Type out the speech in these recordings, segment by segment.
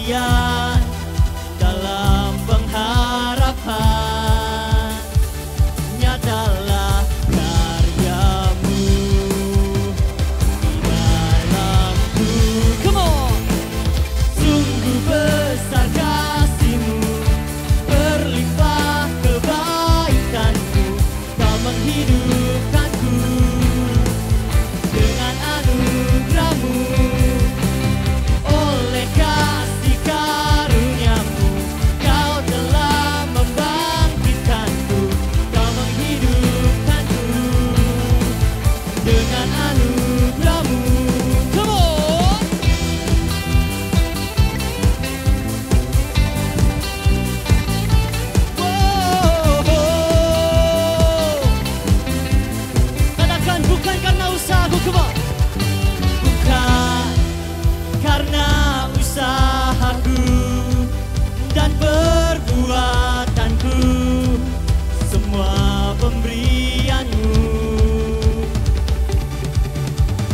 kepastian dalam pengharapan. Nyatalah karyamu di dalamku. Come on. Sungguh besar kasih-Mu, berlimpah kebaikan-Mu, Kau menghidupkanku dengan anugerah-Mu. Oleh kasih karunia-Mu, Kau telah membangkitkanku, Kau menghidupkanku dengan anugerah-Mu. Come on. Katakan bukan karena usahaku, come on. Bukan karena usahaku dan perbuatanku, semua pemberian-Mu.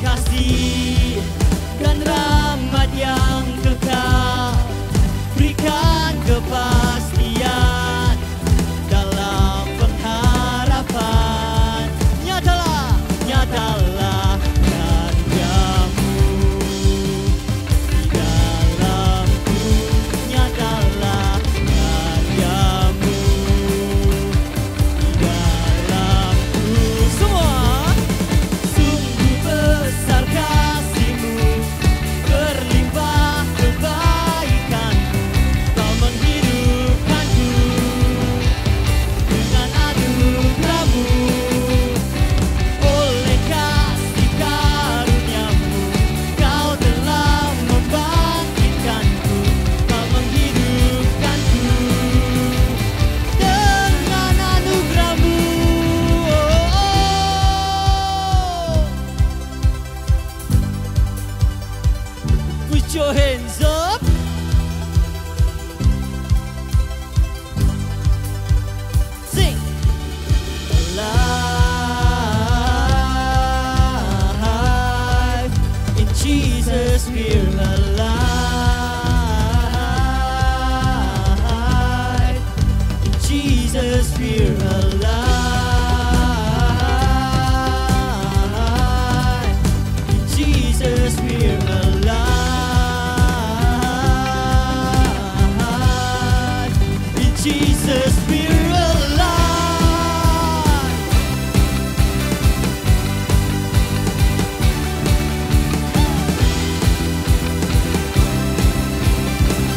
Kasih dan rahmat yang kekal, berikan kepastian dalam pengharapan. Nyatalah karya-Mu di dalamku. Nyatalah karya-Mu di dalamku. Semua. Sungguh besar kasih-Mu, berlimpah kebaikan-Mu, Kau menghidupkanku dengan anugerah-Mu. Oleh kasih karunia-Mu, Kau telah membangkitkanku, Kau menghidupkanku dengan anugerah-Mu. Put your hands up. Sing. Alive in Jesus, we're alive. In Jesus, we're alive. In Jesus, we're alive. In Jesus, we're alive.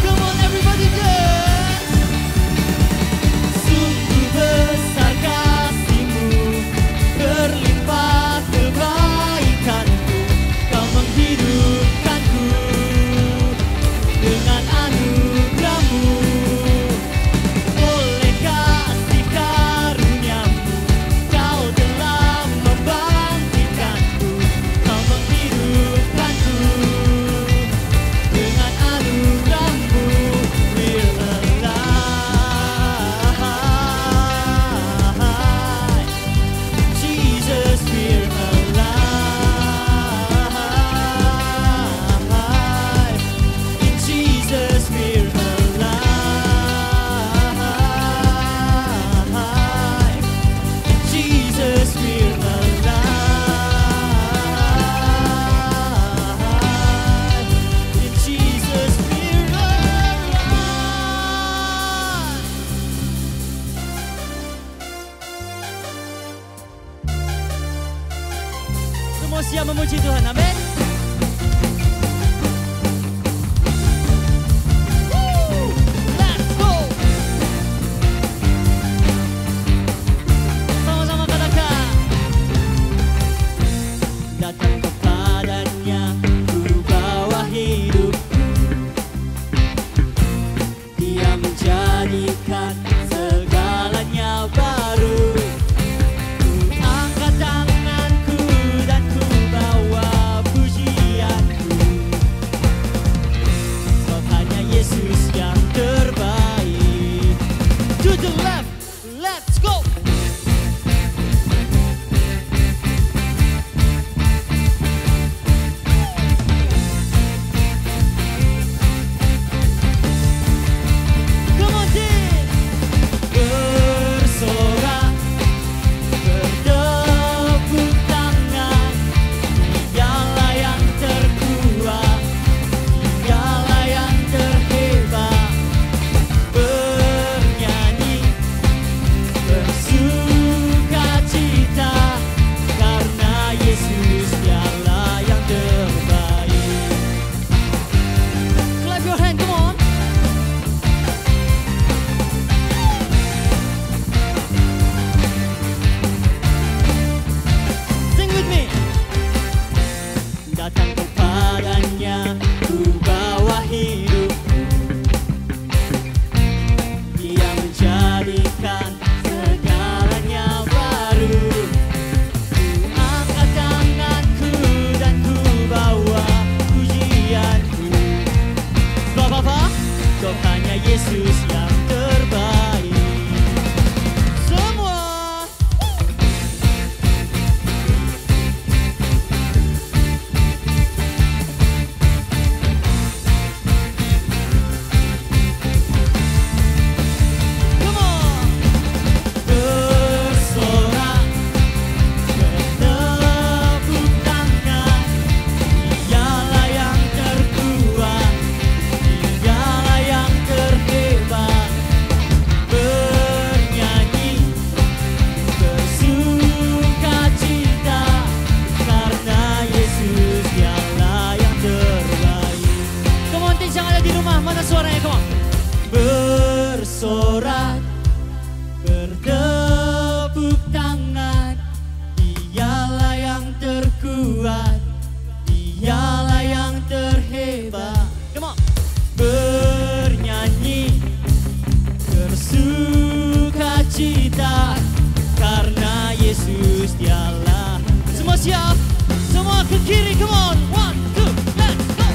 Come on, everybody dance. Sungguh besar kasih-Mu, berlimpah kebaikan-Mu, Kau menghidupkanku padanya ku bawa hidupku. Dia menjadikan segalanya baru. Ku angkat tanganku dan ku bawa pujianku. Sebab apa? Kau hanya Yesus yang terbaik. Semua come on. Bersorak, bertepuk tangan. Dialah yang terkuat, Dialah yang terhebat. Bernyanyi, bersukacita, karena Yesus Dialah yang terbaik. Come on, teens yang ada di rumah, mana suaranya? Come on. Bersorak, bertepuk tangan. Dialah yang terkuat, Dialah yang terhebat. Come on. Bernyanyi, bersukacita, karena Yesus Dialah. Semua siap? Semua ke kiri, come on. 1, 2, let's go.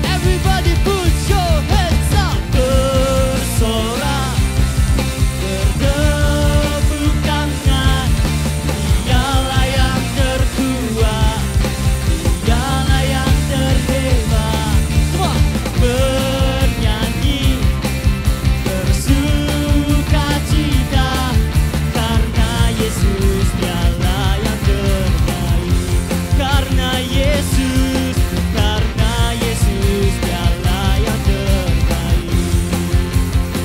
Everybody put your hands up. Bersorak, bertepuk tangan. Dialah yang terkuat, Dialah yang terhebat. Semua bernyanyi, bersukacita, karena Yesus Dialah yang terbaik. Karena Yesus Dialah yang terbaik.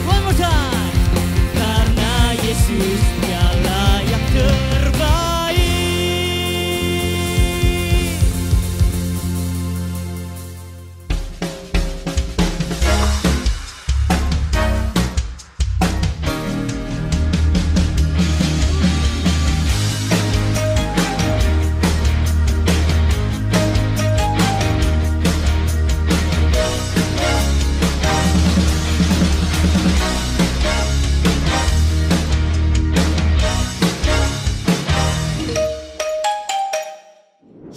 One more time. Karena Yesus Dialah yang terbaik.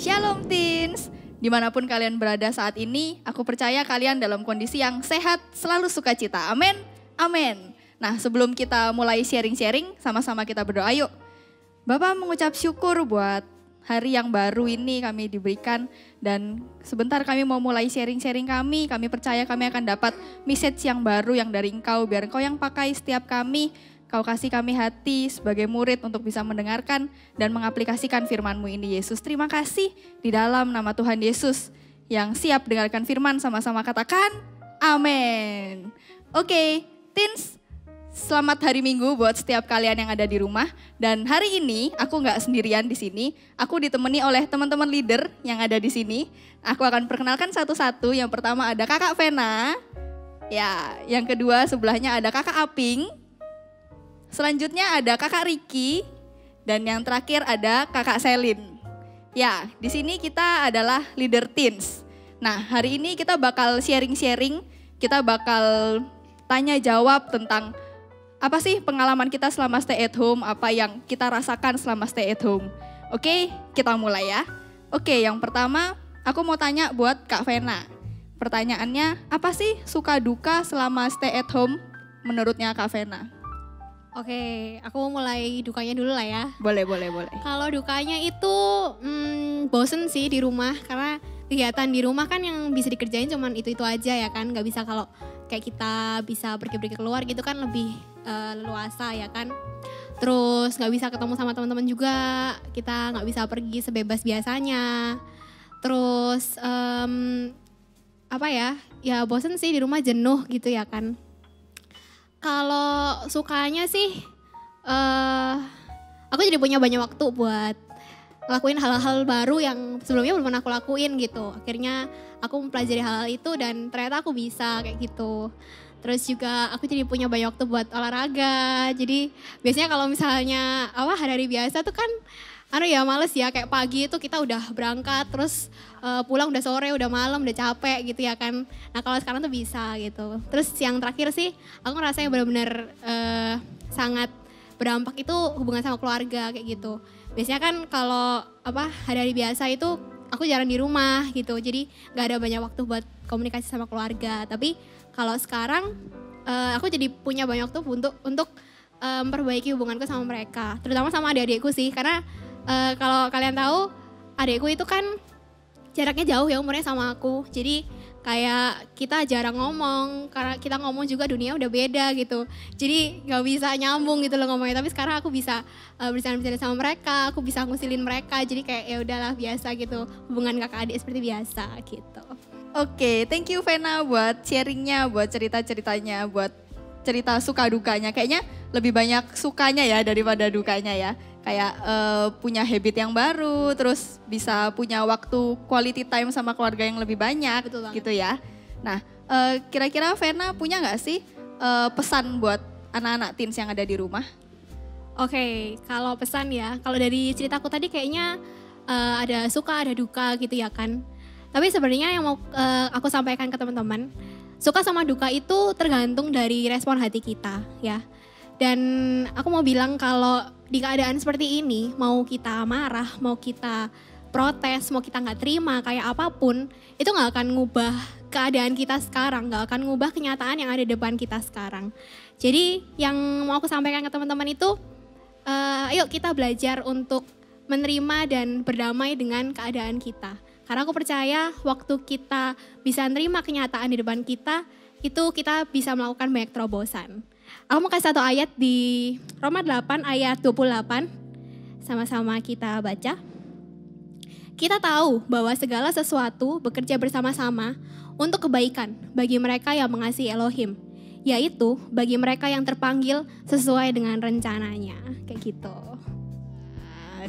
Shalom teens, dimanapun kalian berada saat ini, aku percaya kalian dalam kondisi yang sehat, selalu sukacita. Amin, amin. Nah, sebelum kita mulai sharing-sharing, sama-sama kita berdoa yuk. Bapak mengucap syukur buat hari yang baru ini kami diberikan, dan sebentar kami mau mulai sharing-sharing kami percaya kami akan dapat message yang baru yang dari Engkau, biar Engkau yang pakai setiap kami. Kau kasih kami hati sebagai murid untuk bisa mendengarkan dan mengaplikasikan firman-Mu ini, Yesus. Terima kasih di dalam nama Tuhan Yesus yang siap dengarkan firman, sama-sama katakan amin. Oke, teens, selamat hari Minggu buat setiap kalian yang ada di rumah. Dan hari ini aku nggak sendirian di sini, aku ditemani oleh teman-teman leader yang ada di sini. Aku akan perkenalkan satu-satu. Yang pertama ada Kakak Vena, ya. Yang kedua sebelahnya ada Kakak Aping. Selanjutnya ada Kakak Riki, dan yang terakhir ada Kakak Selin. Ya, di sini kita adalah leader teens. Nah, hari ini kita bakal sharing-sharing, kita bakal tanya jawab tentang apa sih pengalaman kita selama stay at home, apa yang kita rasakan selama stay at home. Oke, kita mulai ya. Oke, yang pertama aku mau tanya buat Kak Vena. Pertanyaannya, apa sih suka duka selama stay at home menurutnya Kak Vena? Oke, aku mau mulai dukanya dulu lah ya. Boleh. Kalau dukanya itu bosen sih di rumah, karena kegiatan di rumah kan yang bisa dikerjain cuman itu-itu aja ya kan. Gak bisa kalau kayak kita bisa pergi-pergi keluar gitu kan lebih leluasa ya kan. Terus gak bisa ketemu sama teman-teman juga, kita gak bisa pergi sebebas biasanya. Terus apa ya bosen sih di rumah, jenuh gitu ya kan. Kalau sukanya sih, aku jadi punya banyak waktu buat ngelakuin hal-hal baru yang sebelumnya belum pernah aku lakuin gitu. Akhirnya aku mempelajari hal-hal itu dan ternyata aku bisa kayak gitu. Terus juga aku jadi punya banyak waktu buat olahraga. Jadi biasanya kalau misalnya hari-hari biasa tuh kan males ya, kayak pagi itu kita udah berangkat terus pulang udah sore, udah malam, udah capek gitu ya kan. Nah kalau sekarang tuh bisa gitu. Terus yang terakhir sih aku ngerasa yang benar-benar sangat berdampak itu hubungan sama keluarga kayak gitu. Biasanya kan kalau hari-hari biasa itu aku jarang di rumah gitu. Jadi gak ada banyak waktu buat komunikasi sama keluarga. Tapi kalau sekarang aku jadi punya banyak waktu untuk memperbaiki hubunganku sama mereka. Terutama sama adik-adikku sih. Karena kalau kalian tahu adikku itu kan jaraknya jauh ya umurnya sama aku. Jadi kayak kita jarang ngomong. Karena kita ngomong juga dunia udah beda gitu. Jadi gak bisa nyambung gitu loh ngomongnya. Tapi sekarang aku bisa bercanda-bercanda sama mereka. Aku bisa ngusilin mereka. Jadi kayak ya udahlah biasa gitu. Hubungan kakak adik seperti biasa gitu. Oke, thank you Vena buat sharingnya, buat cerita-ceritanya, buat cerita suka dukanya. Kayaknya lebih banyak sukanya ya daripada dukanya ya. Kayak punya habit yang baru, terus bisa punya waktu quality time sama keluarga yang lebih banyak. Betul banget. Gitu ya. Nah, kira-kira Vena punya gak sih pesan buat anak-anak teens yang ada di rumah? Oke, kalau pesan ya, kalau dari ceritaku tadi kayaknya ada suka, ada duka gitu ya kan. Tapi sebenarnya yang mau aku sampaikan ke teman-teman, suka sama duka itu tergantung dari respon hati kita ya. Dan aku mau bilang kalau di keadaan seperti ini, mau kita marah, mau kita protes, mau kita nggak terima kayak apapun, itu nggak akan ngubah keadaan kita sekarang, nggak akan ngubah kenyataan yang ada di depan kita sekarang. Jadi yang mau aku sampaikan ke teman-teman itu, ayo kita belajar untuk menerima dan berdamai dengan keadaan kita. Karena aku percaya waktu kita bisa nerima kenyataan di depan kita, itu kita bisa melakukan banyak terobosan. Aku mau kasih satu ayat di Roma 8 ayat 28, sama-sama kita baca. Kita tahu bahwa segala sesuatu bekerja bersama-sama untuk kebaikan bagi mereka yang mengasihi Elohim, yaitu bagi mereka yang terpanggil sesuai dengan rencananya, kayak gitu.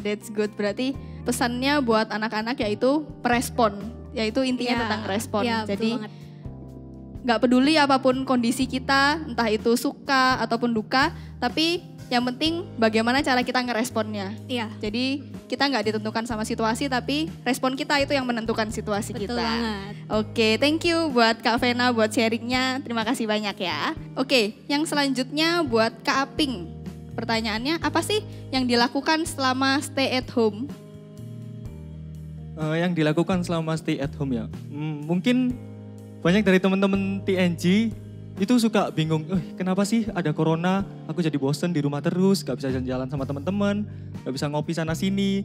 That's good, berarti pesannya buat anak-anak yaitu merespon, yaitu intinya tentang respon. Jadi nggak peduli apapun kondisi kita, entah itu suka ataupun duka, tapi yang penting bagaimana cara kita ngeresponnya. Iya. Jadi kita nggak ditentukan sama situasi, tapi respon kita itu yang menentukan situasi Betul kita. banget. Oke, thank you buat Kak Vena buat sharingnya. Terima kasih banyak ya. Oke, yang selanjutnya buat Kak Aping. Pertanyaannya, apa sih yang dilakukan selama stay at home? Yang dilakukan selama stay at home ya, mungkin banyak dari teman-teman TNG itu suka bingung, kenapa sih ada corona, aku jadi bosen di rumah terus, gak bisa jalan-jalan sama teman-teman, gak bisa ngopi sana sini,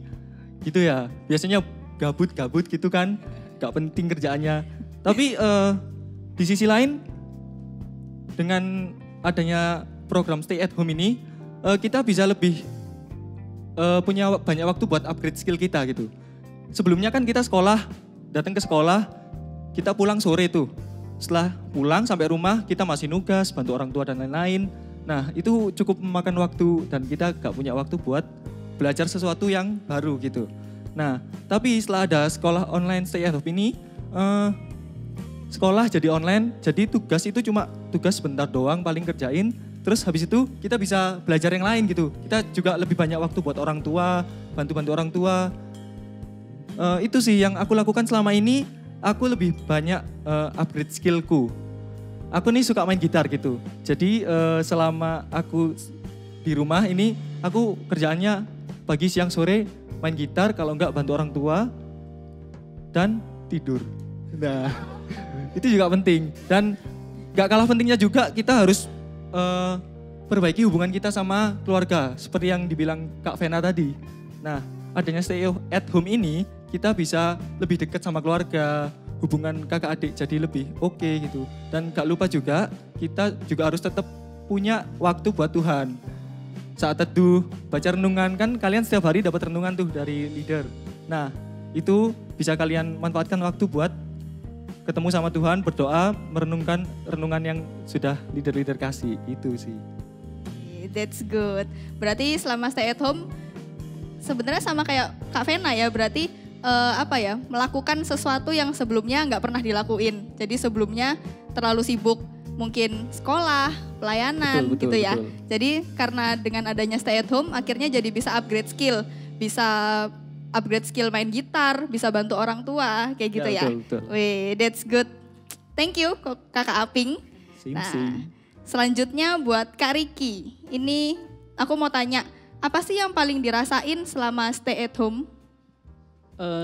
gitu ya. Biasanya gabut-gabut gitu kan, gak penting kerjaannya. Tapi di sisi lain, dengan adanya program stay at home ini, kita bisa lebih punya banyak waktu buat upgrade skill kita gitu. Sebelumnya kan kita datang ke sekolah, kita pulang sore tuh. Setelah pulang sampai rumah kita masih nugas, bantu orang tua dan lain-lain. Nah itu cukup memakan waktu dan kita gak punya waktu buat belajar sesuatu yang baru gitu. Nah tapi setelah ada sekolah online stay at home ini, sekolah jadi online, jadi tugas itu cuma tugas sebentar doang paling kerjain. Terus habis itu kita bisa belajar yang lain gitu. Kita juga lebih banyak waktu buat orang tua, bantu-bantu orang tua. Itu sih yang aku lakukan selama ini. Aku lebih banyak upgrade skillku. Aku nih suka main gitar gitu. Jadi selama aku di rumah ini, aku kerjaannya pagi, siang, sore main gitar. Kalau enggak bantu orang tua dan tidur. Nah itu juga penting. Dan gak kalah pentingnya juga kita harus perbaiki hubungan kita sama keluarga. Seperti yang dibilang Kak Vena tadi. Nah adanya stay at home ini, kita bisa lebih dekat sama keluarga, hubungan kakak adik jadi lebih oke gitu. Dan gak lupa juga, kita juga harus tetap punya waktu buat Tuhan. Saat teduh, baca renungan, kan kalian setiap hari dapat renungan tuh dari leader. Nah itu bisa kalian manfaatkan waktu buat ketemu sama Tuhan, berdoa, merenungkan renungan yang sudah leader-leader kasih, itu sih. That's good. Berarti selama stay at home, sebenarnya sama kayak Kak Vena ya, berarti melakukan sesuatu yang sebelumnya nggak pernah dilakuin. Jadi sebelumnya terlalu sibuk mungkin sekolah, pelayanan Betul, betul, gitu ya. betul. Jadi karena dengan adanya stay at home akhirnya jadi bisa upgrade skill, bisa upgrade skill main gitar, bisa bantu orang tua kayak gitu ya. Betul, betul. Wih, that's good. Thank you Kakak Aping. Nah, selanjutnya buat Kak Riki. Ini aku mau tanya, apa sih yang paling dirasain selama stay at home?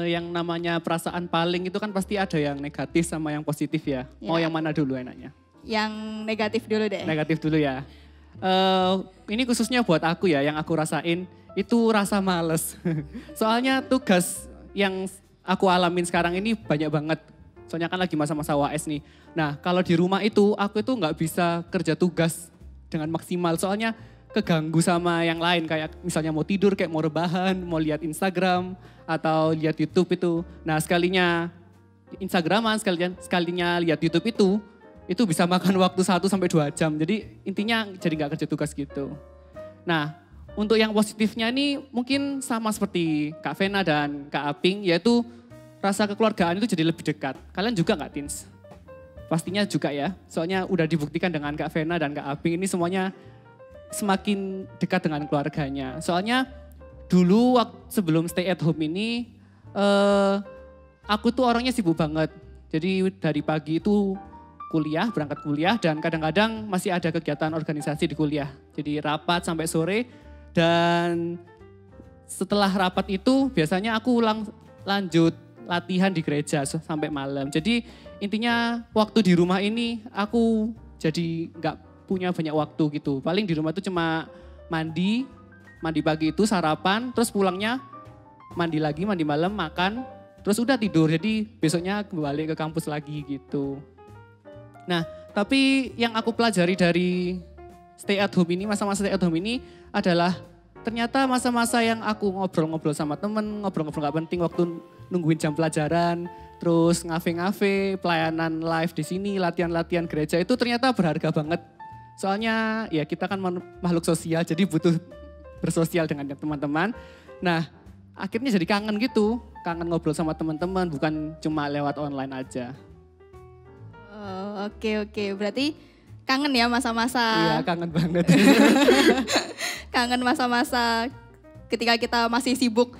Yang namanya perasaan paling itu kan pasti ada yang negatif sama yang positif ya. Mau Ya. yang mana dulu enaknya? Yang negatif dulu deh. Negatif dulu ya. Ini khususnya buat aku ya, yang aku rasain itu rasa males. Soalnya tugas yang aku alamin sekarang ini banyak banget. Soalnya kan lagi masa-masa UAS nih. Nah kalau di rumah itu aku itu nggak bisa kerja tugas dengan maksimal. Soalnya keganggu sama yang lain, kayak misalnya mau tidur, kayak mau rebahan, mau lihat Instagram atau lihat YouTube itu. Nah sekalinya Instagraman, sekalinya lihat YouTube itu bisa makan waktu 1-2 jam. Jadi intinya jadi nggak kerja tugas gitu. Nah untuk yang positifnya ini mungkin sama seperti Kak Vena dan Kak Aping, yaitu rasa kekeluargaan itu jadi lebih dekat. Kalian juga nggak, Tins? Pastinya juga ya, soalnya udah dibuktikan dengan Kak Vena dan Kak Aping ini semuanya semakin dekat dengan keluarganya. Soalnya dulu sebelum stay at home ini, aku tuh orangnya sibuk banget. Jadi dari pagi itu berangkat kuliah dan kadang-kadang masih ada kegiatan organisasi di kuliah. Jadi rapat sampai sore dan setelah rapat itu biasanya aku lanjut latihan di gereja sampai malam. Jadi intinya waktu di rumah ini aku jadi nggak punya banyak waktu gitu. Paling di rumah itu cuma mandi pagi itu sarapan, terus pulangnya mandi lagi, mandi malam, makan, terus udah tidur. Jadi besoknya kembali ke kampus lagi gitu. Nah, tapi yang aku pelajari dari stay at home ini, masa-masa stay at home ini adalah ternyata masa-masa yang aku ngobrol-ngobrol sama temen, ngobrol-ngobrol gak penting waktu nungguin jam pelajaran, terus ngafe-ngafe, pelayanan live di sini, latihan-latihan gereja itu ternyata berharga banget. Soalnya ya kita kan makhluk sosial, jadi butuh bersosial dengan teman-teman. Nah akhirnya jadi kangen gitu, kangen ngobrol sama teman-teman, bukan cuma lewat online aja. Oh, oke. Berarti kangen ya masa-masa. Iya kangen banget. Kangen masa-masa ketika kita masih sibuk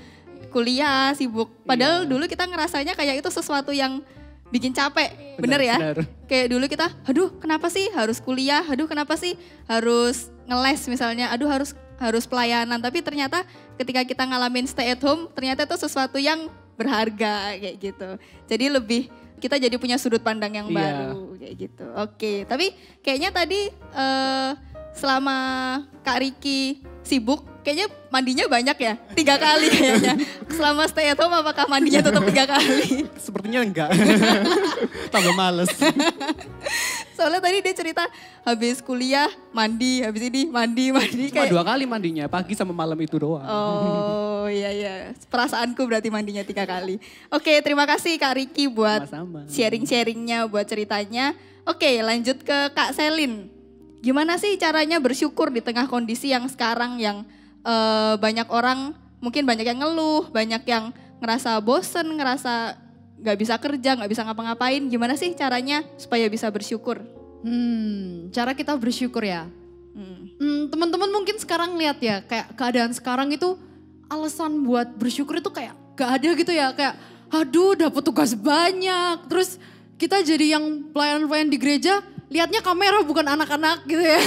kuliah, sibuk. Padahal dulu kita ngerasanya kayak itu sesuatu yang bikin capek, bener ya? Bener. Kayak dulu kita, aduh kenapa sih harus kuliah, aduh kenapa sih harus ngeles misalnya, aduh harus pelayanan. Tapi ternyata ketika kita ngalamin stay at home, ternyata itu sesuatu yang berharga kayak gitu. Jadi kita jadi punya sudut pandang yang baru kayak gitu. Oke, tapi kayaknya tadi selama Kak Riki sibuk, kayaknya mandinya banyak ya, 3 kali kayaknya. Selama stay at home apakah mandinya tetap 3 kali? Sepertinya enggak, tambah males. Soalnya tadi dia cerita habis kuliah mandi, habis ini mandi. Cuma 2 kali mandinya, pagi sama malam itu doang. Oh iya, perasaanku berarti mandinya 3 kali. Oke, terima kasih Kak Riki buat Sama-sama. sharing-sharingnya, buat ceritanya. Oke, lanjut ke Kak Selin. Gimana sih caranya bersyukur di tengah kondisi yang sekarang yang banyak orang, mungkin banyak yang ngeluh, banyak yang ngerasa bosen, ngerasa gak bisa kerja, gak bisa ngapa-ngapain. Gimana sih caranya supaya bisa bersyukur? Cara kita bersyukur ya. Teman-teman mungkin sekarang lihat ya, kayak keadaan sekarang itu alasan buat bersyukur itu kayak gak ada gitu ya. Kayak aduh dapat tugas banyak, terus kita jadi yang pelayan-pelayan di gereja lihatnya kamera bukan anak-anak gitu ya.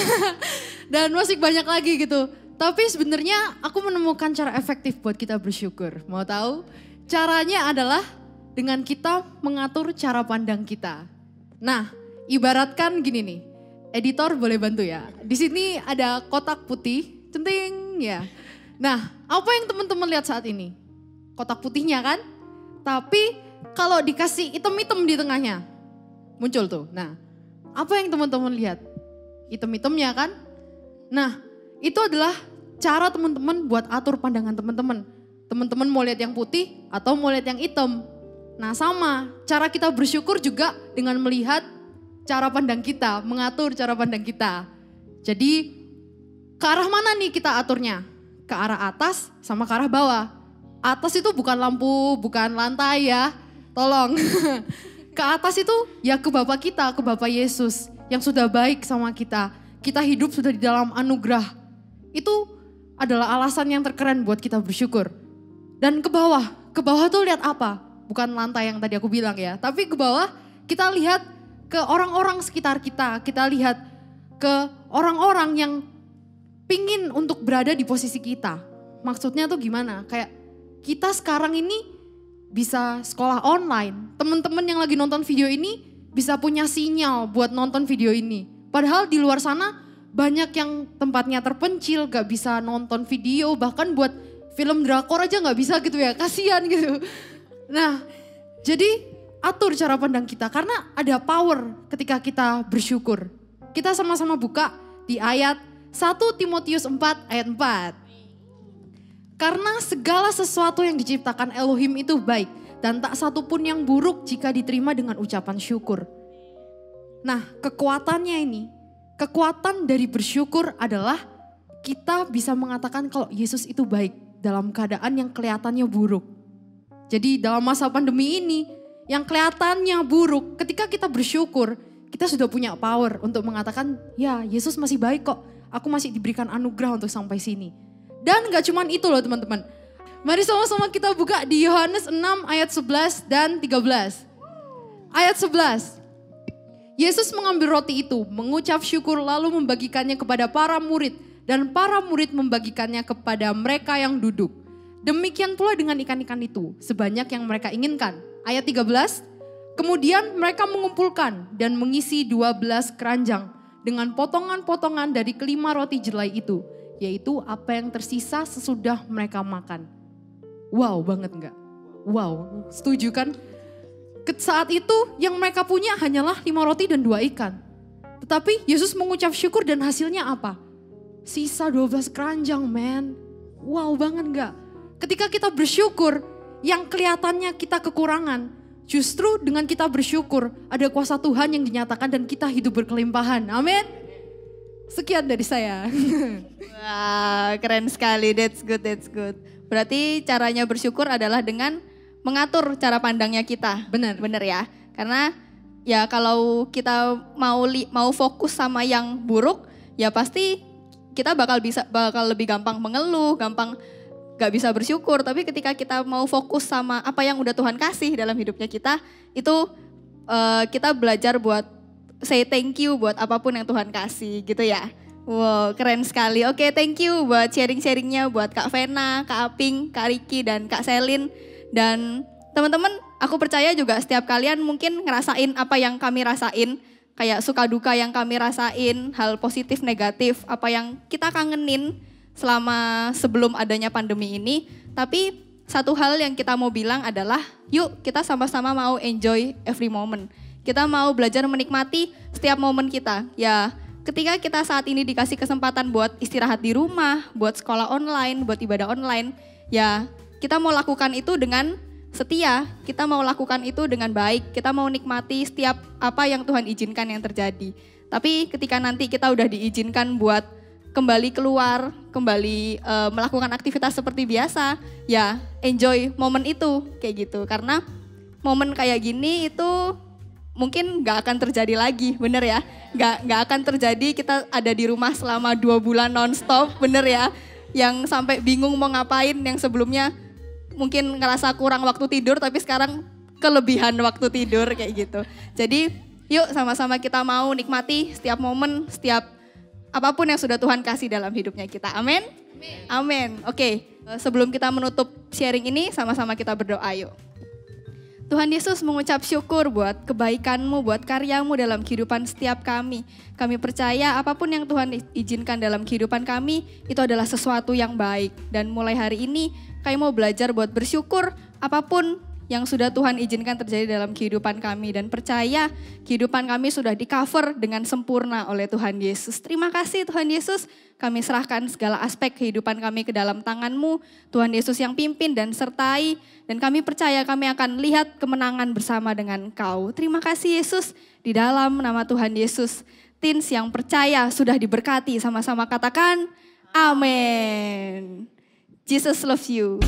Dan masih banyak lagi gitu. Tapi sebenarnya aku menemukan cara efektif buat kita bersyukur. Mau tahu? Caranya adalah dengan kita mengatur cara pandang kita. Nah, ibaratkan gini nih. Editor boleh bantu ya. Di sini ada kotak putih, centing ya. Nah, apa yang teman-teman lihat saat ini? Kotak putihnya kan? Tapi kalau dikasih item-item di tengahnya, muncul tuh. Nah, apa yang teman-teman lihat? Item-itemnya kan? Nah, itu adalah cara teman-teman buat atur pandangan teman-teman. Teman-teman mau lihat yang putih atau mau lihat yang hitam. Nah sama, cara kita bersyukur juga dengan melihat cara pandang kita, mengatur cara pandang kita. Jadi ke arah mana nih kita aturnya? Ke arah atas sama ke arah bawah. Atas itu bukan lampu, bukan lantai ya, tolong. Ke atas itu ya ke Bapa kita, ke Bapa Yesus. yang sudah baik sama kita. Kita hidup sudah di dalam anugerah. Itu adalah alasan yang terkeren buat kita bersyukur. Dan ke bawah tuh lihat apa? Bukan lantai yang tadi aku bilang ya, tapi ke bawah kita lihat ke orang-orang sekitar kita. Kita lihat ke orang-orang yang pingin untuk berada di posisi kita. Maksudnya tuh gimana? Kayak kita sekarang ini bisa sekolah online. Teman-teman yang lagi nonton video ini bisa punya sinyal buat nonton video ini. Padahal di luar sana banyak yang tempatnya terpencil, gak bisa nonton video, bahkan buat film drakor aja gak bisa gitu ya, kasihan gitu. Nah, jadi atur cara pandang kita karena ada power ketika kita bersyukur. Kita sama-sama buka di ayat 1 Timotius 4 ayat 4. Karena segala sesuatu yang diciptakan Elohim itu baik dan tak satu pun yang buruk jika diterima dengan ucapan syukur. Nah, kekuatan dari bersyukur adalah kita bisa mengatakan kalau Yesus itu baik dalam keadaan yang kelihatannya buruk. Jadi dalam masa pandemi ini yang kelihatannya buruk, ketika kita bersyukur, kita sudah punya power untuk mengatakan, ya Yesus masih baik kok, aku masih diberikan anugerah untuk sampai sini. Dan gak cuman itu loh teman-teman. Mari sama-sama kita buka di Yohanes 6 ayat 11 dan 13. Ayat 11. Yesus mengambil roti itu, mengucap syukur lalu membagikannya kepada para murid. Dan para murid membagikannya kepada mereka yang duduk. Demikian pula dengan ikan-ikan itu, sebanyak yang mereka inginkan. Ayat 13. Kemudian mereka mengumpulkan dan mengisi 12 keranjang dengan potongan-potongan dari kelima roti jelai itu. Yaitu apa yang tersisa sesudah mereka makan. Wow banget enggak? Wow, setuju kan? Saat itu yang mereka punya hanyalah 5 roti dan 2 ikan. Tetapi Yesus mengucap syukur dan hasilnya apa? Sisa 12 keranjang, man. Wow banget enggak? Ketika kita bersyukur, yang kelihatannya kita kekurangan, justru dengan kita bersyukur, ada kuasa Tuhan yang dinyatakan dan kita hidup berkelimpahan. Amin. Sekian dari saya. Wah, keren sekali. That's good. Berarti caranya bersyukur adalah dengan mengatur cara pandangnya kita. Benar ya. Karena ya kalau kita mau fokus sama yang buruk, ya pasti kita bakal lebih gampang mengeluh, gampang gak bisa bersyukur. Tapi ketika kita mau fokus sama apa yang udah Tuhan kasih dalam hidupnya kita, itu kita belajar buat say thank you buat apapun yang Tuhan kasih gitu ya. Wow, keren sekali. Oke, thank you buat sharing-sharingnya buat Kak Vena, Kak Aping, Kak Riki, dan Kak Selin. Dan teman-teman, aku percaya juga setiap kalian mungkin ngerasain apa yang kami rasain. Kayak suka duka yang kami rasain, hal positif, negatif, apa yang kita kangenin selama sebelum adanya pandemi ini. Tapi satu hal yang kita mau bilang adalah, yuk kita sama-sama mau enjoy every moment. Kita mau belajar menikmati setiap momen kita. Ya, ketika kita saat ini dikasih kesempatan buat istirahat di rumah, buat sekolah online, buat ibadah online, ya kita mau lakukan itu dengan setia, kita mau lakukan itu dengan baik, kita mau nikmati setiap apa yang Tuhan izinkan yang terjadi. Tapi ketika nanti kita udah diizinkan buat kembali keluar, kembali melakukan aktivitas seperti biasa, ya enjoy momen itu kayak gitu. Karena momen kayak gini itu mungkin gak akan terjadi lagi, bener ya? Gak akan terjadi kita ada di rumah selama 2 bulan nonstop, bener ya? Yang sampai bingung mau ngapain, yang sebelumnya mungkin ngerasa kurang waktu tidur tapi sekarang kelebihan waktu tidur kayak gitu. Jadi yuk sama-sama kita mau nikmati setiap momen, setiap apapun yang sudah Tuhan kasih dalam hidupnya kita. Amin? Amin. Oke, sebelum kita menutup sharing ini sama-sama kita berdoa yuk. Tuhan Yesus mengucap syukur buat kebaikan-Mu, buat karya-Mu dalam kehidupan setiap kami. Kami percaya apapun yang Tuhan izinkan dalam kehidupan kami, itu adalah sesuatu yang baik. Dan mulai hari ini, kami mau belajar buat bersyukur apapun yang sudah Tuhan izinkan terjadi dalam kehidupan kami. Dan percaya kehidupan kami sudah di-cover dengan sempurna oleh Tuhan Yesus. Terima kasih Tuhan Yesus, kami serahkan segala aspek kehidupan kami ke dalam tangan-Mu. Tuhan Yesus yang pimpin dan sertai. Dan kami percaya kami akan lihat kemenangan bersama dengan Kau. Terima kasih Yesus, di dalam nama Tuhan Yesus. Teens yang percaya sudah diberkati, sama-sama katakan amin. Jesus loves you.